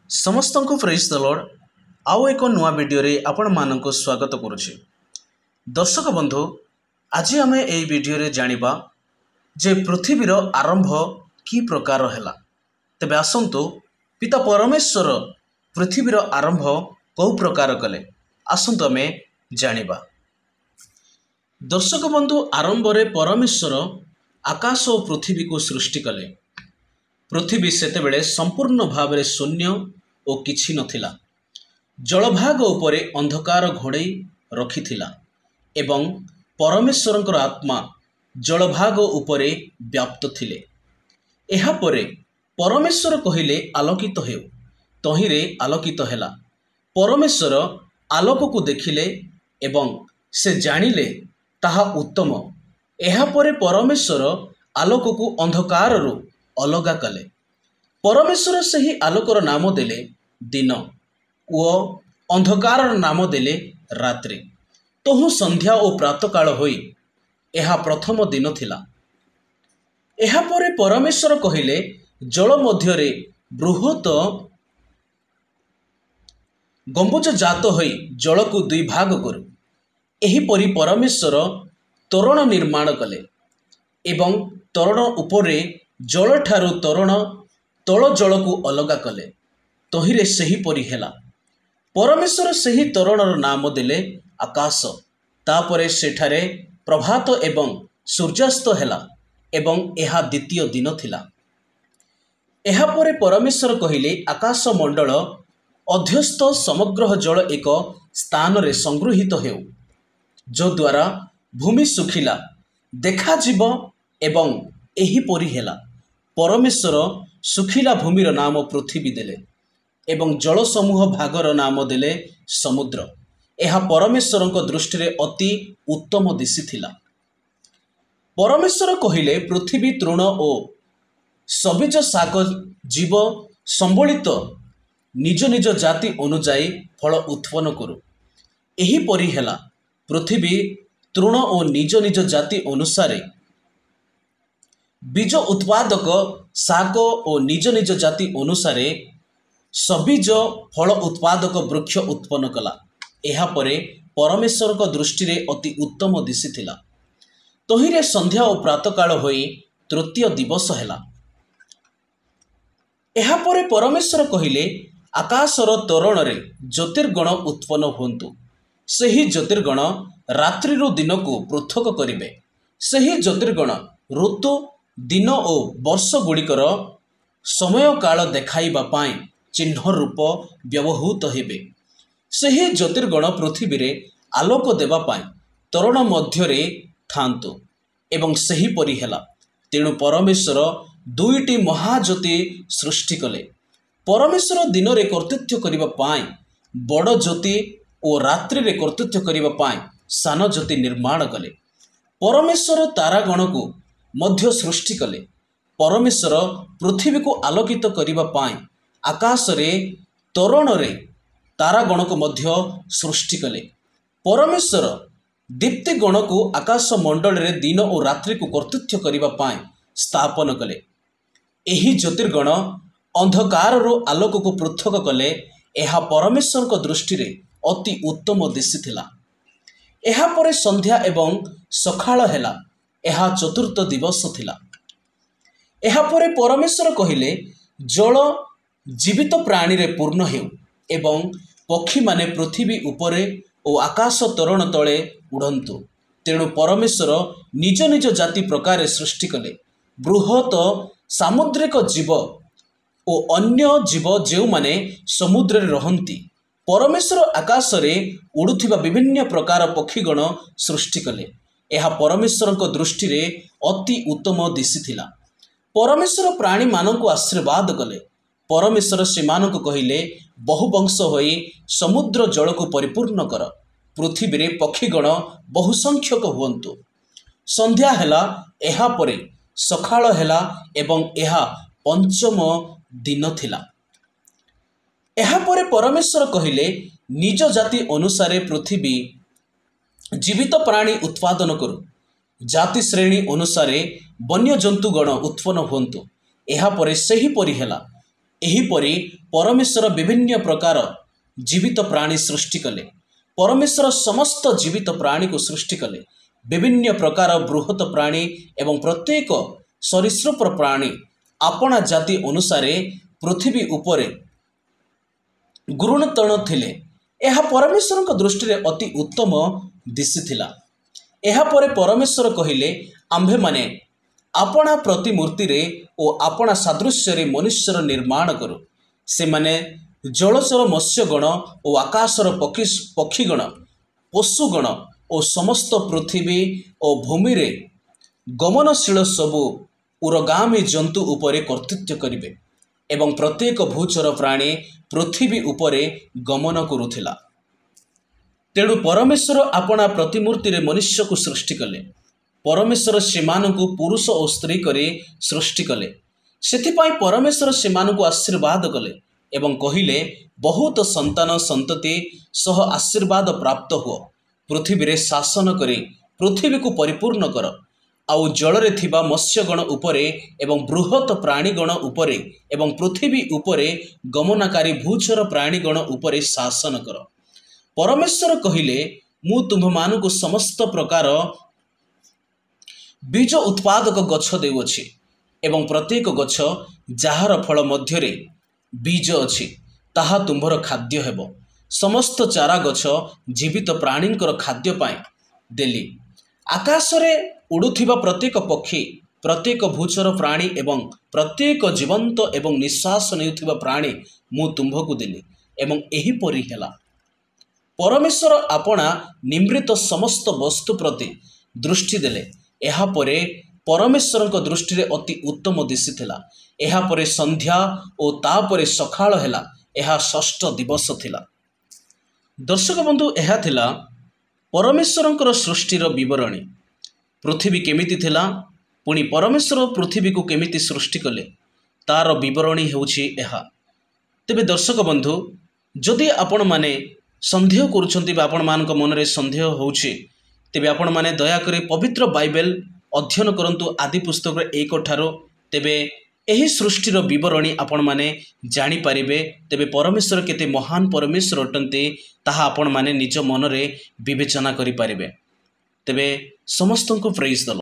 समस्त को praise the Lord. आउ एक नुआ वीडियो रे आपण मानक स्वागत करुछि। दर्शक बंधु, आज आम ए वीडियो रे जानिबा जे पृथ्वीर आरंभ की प्रकार हैला। तेबे आसंतु पिता परमेश्वर पृथ्वीर आरंभ कौ प्रकार कले, आसंतु आम जानिबा। दर्शक बंधु, आरंभ रे परमेश्वर आकाश और पृथ्वी को सृष्टि कले। पृथ्वी सेतेबेले संपूर्ण भाव शून्य और किछि नथिला। जलभाग उपरे अंधकार घोड़ई रखिथिला एवं परमेश्वरंकर आत्मा जलभाग उपरे व्याप्त थिले। एहा परे परमेश्वर कहिले आलोकित हेउ, तहिरे आलोकित हेला। परमेश्वर आलोक को देखिले एवं से जानिले ताहा उत्तम। एहा परे परमेश्वर आलोक को अंधकार रु अलगा कले। परमेश्वर सही आलोकर नाम देले दिन ओ अंधकार नाम देले रात्रि। तहु संध्या और प्रातःकाल होई एहा प्रथम दिन थिला। एहा परे परमेश्वर कहिले जल मध्यरे बृहत गंबुज जात होई जल को दुई भाग करू। एही परी परमेश्वर तोरण निर्माण कले एवं तोरण उपरे जल ठारू तोरण तल जल को अलगा कले। तहिरे सही परी हेला। परमेश्वर सही तोरणर नाम देले आकाश। तापरे सेठारे प्रभात एवं सूर्यास्त हेला एवं एहा द्वितीय दिन थिला। एहा परे परमेश्वर कहिले आकाश मंडल अध्यस्त समग्र जल एक स्थान रे संगृहित हेउ, जो द्वारा भूमि सुखिला देखा जीव एवं एही परी हेला। परमेश्वर सुखिला भूमिर नाम पृथ्वी देले एवं जल समूह भागर नाम देले समुद्र। एहा परमेश्वरଙ୍କ दृष्टि अति उत्तम दिशिथिला। परमेश्वर कहिले पृथ्वी तृण ओ सबीज शाक जीव संबलित निज निज जाति अनुजाई फल उत्पन्न करू। एही परी हेला। पृथ्वी तृण ओ निज निज जाति अनुसारे बीज उत्पादक शाक और निज निज जाति अनुसारे सबीज फल उत्पादक वृक्ष उत्पन्न कला। एहा परे परमेश्वर को दृष्टि रे अति उत्तम दिशिथिला। तहिरे संध्या और प्रातःकाल होई तृतीय दिवस हेला। एहा परे परमेश्वर कहिले आकाशर तोरण रे ज्योतिर्गण उत्पन्न हुंतु। सही ज्योतिर्गण रात्रि रु दिन को पृथक करिवे। सही ज्योतिर्गण ऋतु दिन और वर्ष गुड़िकर समय काल देखाइबा पाई चिन्ह रूप व्यवहृत हेबे। सही ज्योतिर्गण पृथ्वी रे आलोक देवा पाई तोरण मध्यरे थांतु एवं सही परी हेला। तेणु परमेश्वर दुईटी महाज्योति सृष्टि कले। परमेश्वर दिन रे कर्तृत्व करिबा पाई बड़ ज्योति और रात्रि रे कर्तृत्व करिबा पाई सान ज्योति निर्माण कले। परमेश्वर तारागण को मध्य सृष्टि कले। परमेश्वर पृथ्वी को आलोकित करिबा पाई आकाश रे तोरण रे तारागण को मध्य सृष्टि कले। परमेश्वर दीप्ति गण को आकाश मंडल रे दिन और रात्रि को कर्तृत्व करिबा पाई स्थापन कले। एही ज्योतिर्गण अंधकार रो आलोक को पृथक कले। एहा परमेश्वर को दृष्टि रे अति उत्तम दिशिथिला। एहा परे संध्या एवं सखाळ हेला। एहा चतुर्थ दिवस थिला। एहा परे परमेश्वर कहिले जल जीवित प्राणी रे पूर्ण हेउ एवं पक्षी माने पृथ्वी उपरे और आकाश तोरण तले उड़ंतु। तेणु परमेश्वर निज निज जाति प्रकार सृष्टि कले। बृहत सामुद्रिक जीव और अन्य जीव जेउ माने समुद्र रे रहंती। परमेश्वर आकाश रे उड़ुथिबा विभिन्न प्रकार पक्षीगण सृष्टि कले। एहा परमेश्वर को दृष्टि रे अति उत्तम दिशिथिला। परमेश्वर प्राणी मानक आशीर्वाद कले। परमेश्वर सेमान को कहिले बहुवंश होई समुद्र जल को परिपूर्ण कर। पृथ्वी रे पक्षीगण बहुसंख्यक हुंतु। संध्या हेला। एहा परे सखाळ हेला एवं एहा पंचम दिन थिला। एहा परे परमेश्वर कहिले निज जाति अनुसारे पृथ्वी जीवित प्राणी उत्पादन करू। जाति श्रेणी अनुसारे वन्य जंतुगण उत्पन्न हुंतु। एहा परे सही परी हेला। एहीपरि परमेश्वर विभिन्न प्रकार जीवित प्राणी सृष्टि कले। परमेश्वर समस्त जीवित प्राणी को सृष्टि कले। विभिन्न प्रकार बृहत प्राणी एवं प्रत्येक सरीसृप प्राणी अपना जाति अनुसार पृथ्वी उपरे गुरुतण थिले। यह परमेश्वर दृष्टि अति उत्तम दिशिथिला। यह परे परमेश्वर कहिले आम्भे माने अपना प्रतिमूर्ति रे ओ अपना सादृश्य रे मनुष्यर निर्माण करू। से माने जलचर मत्स्यगण और आकाशर पक्षीगण पशुगण और समस्त पृथ्वी और भूमि रे गमनशील सबु उरगामी जंतु उपरे कर्तृत्व करिवे एवं प्रत्येक भूचर प्राणी पृथ्वी उपरे गमन करुथिला। तेणु परमेश्वर अपना प्रतिमूर्ति रे मनुष्य को सृष्टि कले। परमेश्वर सेमानंकु पुरुष और स्त्री करे सृष्टि कले। सेथिपाई परमेश्वर सेमानंकु आशीर्वाद कले एवं कहिले बहुत संतान संतति सह आशीर्वाद प्राप्त हो। पृथ्वी रे शासन करे पृथ्वी को परिपूर्ण कर। आउ जलरे थिबा मत्स्यगण उपरे एवं बृहत प्राणीगण उपरे एवं पृथ्वी उपरे गमनकारी भूचर प्राणीगण उपरे शासन कर। परमेश्वर कहिले मु तुम्भमानकु समस्त प्रकार बीज उत्पादक गछ देउछि एवं प्रत्येक गछ जହାର फल मध्यरे बीज अछि ताहा तुम्भर खाद्य हेबो। समस्त चारा गछ जीवित प्राणींकर खाद्य पाए देली। आकाश रे उड़ुथिबा प्रत्येक पक्षी प्रत्येक भूचर प्राणी एवं प्रत्येक जीवंत एवं निश्वास नेउथिबा प्राणी मु तुम्भकु देली एवं एही परि हेला। परमेश्वर अपना निमृत समस्त वस्तु प्रति दृष्टि देले। एहा परे परमेश्वर दृष्टि अति उत्तम दिशिथिला। एहा परे संध्या और तापरे सखाळ हेला। एहा षष्ठ दिवस थिला। दर्शक बंधु एहा थिला परमेश्वरंकर सृष्टिर विवरणी। पृथ्वी केमिति थिला पुणी परमेश्वर पृथ्वी को केमिति सृष्टि कले तार विवरणी हेउछि एहा। तेबे दर्शक बंधु जदि आपण माने संदेह करुछंती बा आपण मानक मनरे संदेह होउछि तेबे आपण माने दया करी पवित्र बाइबल अध्ययन करंतु आदि पुस्तक 1 ठारो। तेबे एही सृष्टिर विवरणी आपण माने जानि पारिबे। तेबे परमेश्वर केते महान परमेश्वर अटंती ताहा आपण माने निज मनरे विवेचना करि पारिबे। तेबे समस्तंको प्रेज द लॉर्ड।